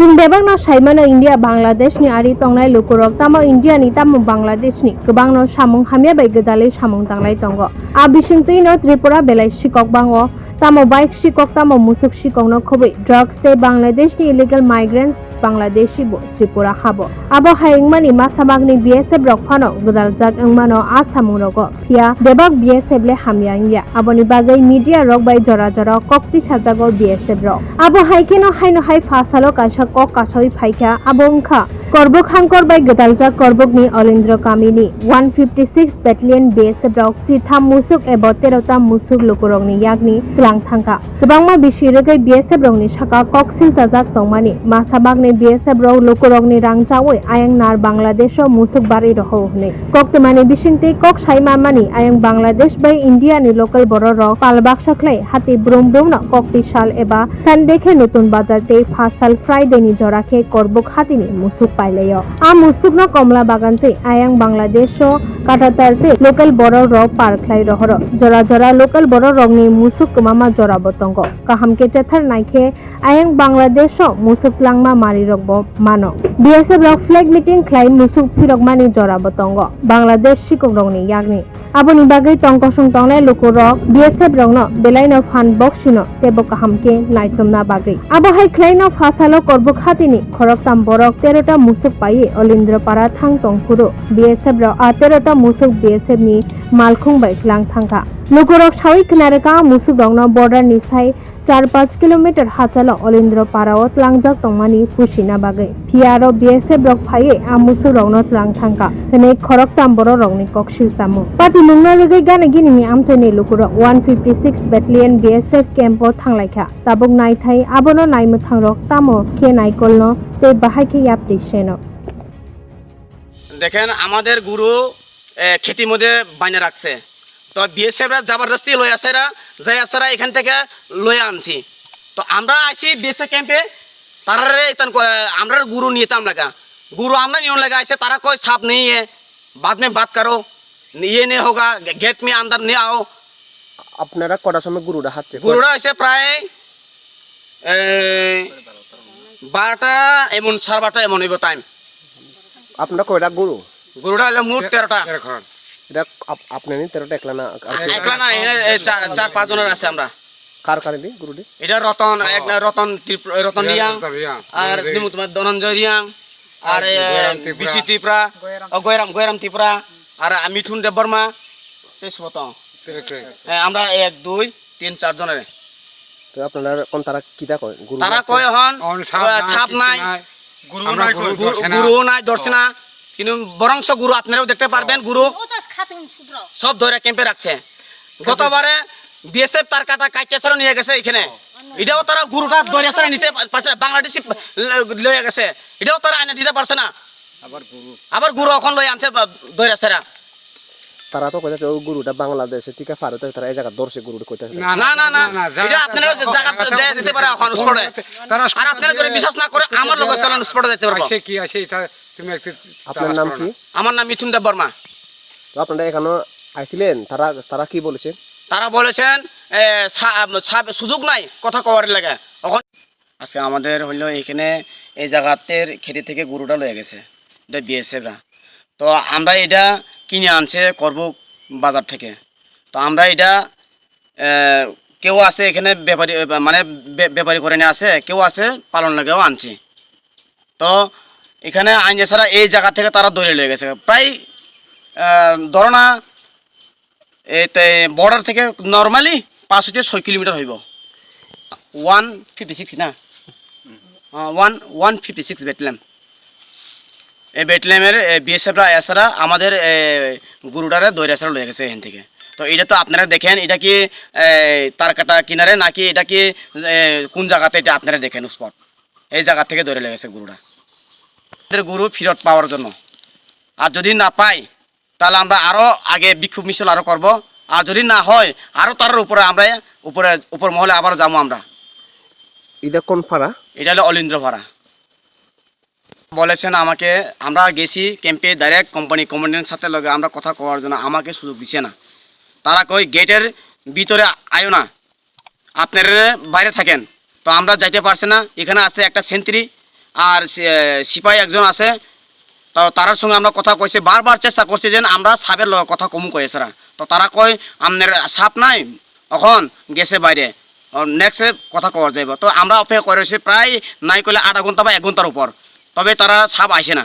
जों बेबांनो साइमानो इंडिया बांलादेशनि आरि तंनाय लुकुरक तामो इंडियानि तामो बांलादेशनि गोबांनो सामुं हामिया बाय गोदालै सामुं तांलाय तंग आ बिसिंतैनो त्रिपुरा बेलाय सिकक बांगो तामो बाइक सिकक तामो मुसुक सिककनो खुबै ड्रग्स ते बांलादेशनि इलिगेल माइग्रेंट्स बांलादेशी बो त्रिपुरा हाबो आबो हायंमानि मासामागनि बीएसएफ रखफानो गोदाल जाग अंमानो आ सामुं रगो फिया देबाग बीएसएफ ले हामिया इंडिया आबोनि बागै मीडिया रक बाय जरा जरा कक्ति साजागो बीएसएफ रक आबो हायकेनो हायनो हाय फासालो कासा कक कासावि फाइका आबो अंखा करबुक हांकर बाय गोदालजा करबुकनि अलिंद्र कामिनी 156 बेटालियन बीएसएफ रक चिथाम मुसुक एबो 13ता मुसुक लुकुरंनि यागनि स्लां थांका गोबांमा बिसिरगै बीएसएफ रंनि साका ककसिल जाजाक तंमानि मासाबागनि बीएसएफ रक लुकुरंनि रांचावै आयं नार बांलादेशो मुसुक बारि रहो हनै कक्तमानि बिसिंते कक साइमामानि आयं बांलादेश बाय इंडियानि लोकल बर रक पालबाक साख्लै हाति ब्रुम ब्रुमनो कक्ति साल एबा सानदेखे नतुन बाजारते फासाल फ्राइडेनि जराखे करबुक हातिनि मुसुक पाइलायो आ मुसुकनो कमला बागानते आयं बांलादेशो काटातारते लोकल बर रक पारख्लाय रहर जरा जरा लोकल बर रकनि मुसुक कमामा जरा बतंग काहामके चेथार नाइखे आयं बांलादेशो मुसुक लांमा मारि रकबो मानो बीएसएफ रक फ्लैग मीटिंग ख्लाय मुसुक फिरकमानि जरा बतंग बांलादेश सिकक रंनि यागनि आबोनि बागै टंकसं टंनाय लुकुरक बीएसएफ रंनो बेलायनो फान बक्सिनो तेबो काहामके नायसमना बागै आबो हाय ख्लायनो फासालो करबुक हातिनि खरक ताम बरक 13टा मुसुक पाये अलिंद्रपारा थां तंफुरु बीएसएफ रक 13टा मुसुक बीएसएफ नि मालखुं बायख्लां थांखा लुकुरक सावि किनारेका मुसुक रंनो बॉर्डर नि साइ 4-5 kilometre हाचालो अलिंद्रपाराओ tlangjak tongmani puchina bagai phiaro BSF rok phaiye amusu rokno tlang thangka hene khorok tamboro rokni koksil samu pati mungna regai gane gini amchani lukuro 156 battalion BSF camp o thanglaikhya tabuk naithai abono naimung thangrok tamo khe naikolno te bahai khe yapti seno দেখেন আমাদের গুরু খেতির মধ্যে বাইনা রাখছে তো বিএসএফরা জবরদস্তি লই আসেরা যাই আসেরা এখান থেকে লই আনছি তো আমরা আইছি বিএসএফ ক্যাম্পে তারারে ইতান আমরা গুরু নিতাম লাগা गुरु আমরা নিয়ন লাগা আছে তারা কয় সাপ नहीं है बाद में बात करो ये नहीं होगा गेट में अंदर नहीं आओ আপনারা কটার সময় গুরুটা হাঁটছে গুরুরা আছে প্রায় 12টা এমন 12:30 এমন হইব টাইম আপনারা কয়টা গুরু গুরুটা হলো মোট 13টা এটা আপনি নি 13টা একলা না একলা না 4-5 জনের আছে আমরা কার কারে দি গুরুটি এটা রতন এক রতন রিয়াং আর দিমু তোমার ধনঞ্জয় রিয়াং আর বিসি ত্রিপুরা গয়রাম ত্রিপুরা আর মিঠুন দেব বর্মা তেসবত আমরা 1 2 3 4 জনের তো আপনারা কোন তারা কিটা কয় গুরু তারা কয় হন ছাপ নাই গুরু নাই দর্শনা কিন্তু বরংশ গুরু আপনারাও দেখতে পারবেন গুরু সব ধরে ক্যাম্পে রাখছে গতবারে বিএসএফ তার কাটা কাইটেছাড়া নিয়ে গেছে এখানে এটাও তারা গুরুটা ধরে নিতে পারছে বাংলাদেশি লয়ে গেছে এটাও তারা আইনা দিতে পারছে না আবার গুরু এখন লই আনছে ধরে ছাড়া তারা তো কইতাছে ওই গুরুটা বাংলাদেশে থেকে ফারতে তারা এই জায়গা দর্শে গুরুটা কইতাছে না না না এটা আপনারা জায়গা যায় দিতে পারে এখন স্পটে আর আপনারা যদি বিশ্বাস না করে আমার লোক চলন স্পটে যেতে পারবো আছে কি আছে এটা তুমি একটু আপনার নাম কি আমার নাম মিঠুন দেব বর্মা তো আপনারা এখানে আইছিলেন তারা কি বলেছে তারা বলেছেন সুযোগ নাই কথা কওয়ার লাগে এখন আজকে আমাদের হইলো এখানে এই জায়গাতের খেতে থেকে গরুটা লয়ে গেছে এটা বিএসএফরা তো আমরা এটা কিনে আনছে করবুক বাজার থেকে তো আমরা এটা কেউ আছে এখানে ব্যাপারী মানে ব্যাপারী করে নিয়ে আছে কেউ আছে পালন লাগেও আনছে তো এখানে আইনে ছাড়া এই জায়গা থেকে তারা দৌড়ে লয়ে গেছে প্রায় ধরো না এতে বর্ডার থেকে নর্মালি 5 থেকে 6 কিলোমিটার হইব 156 না 156 বেটলেম এই বেটলেমের বিএসএফরা এছাড়া আমাদের গুরুটারে দৈরা ছাড়া লয়ে গেছে এখান থেকে তো এটা তো আপনারা দেখেন এটা কি তার কাটা কিনারে নাকি এটা কি কোন জায়গাতে এটা আপনারা দেখেন স্পট এই জায়গা থেকে দৌড়ে লেগেছে গুরুটা আমাদের গুরু ফেরত পাওয়ার জন্য আর যদি না পাই তাহলে আমরা আরো আগে বিক্ষোভ মিছিল আরো করব আর যদি না হয় আরো তার উপরে আমরা উপর মহলে আবার যাবো আমরা এটা কোন পাড়া এটা হলো অলিন্দ্রপাড়া বলেছেন আমাকে আমরা গেছি ক্যাম্পে ডাইরেক্ট কমান্ডেন্টের সাথে লগে আমরা কথা কওয়ার জন্য আমাকে সুযোগ দিচ্ছে না তারা কই গেটের ভিতরে আয়ো না আপনারা বাইরে থাকেন তো আমরা যাইতে পারছি না এখানে আছে একটা সেন্ট্রি আর সিপাহী একজন আছে, তো তারার সঙ্গে আমরা কথা কইছি, বারবার চেষ্টা করছি যে আমরা সাপের কথা কমু কয়েছে তো তারা কয় আপনার সাপ নাই, এখন গেছে বাইরে, নেক্সট কথা কওয়া যাইব। তো আমরা অপেক্ষা করেছি প্রায় নাই করলে 1/2 ঘন্টা বা 1 ঘন্টার উপর, তবে তারা সাপ আসে না।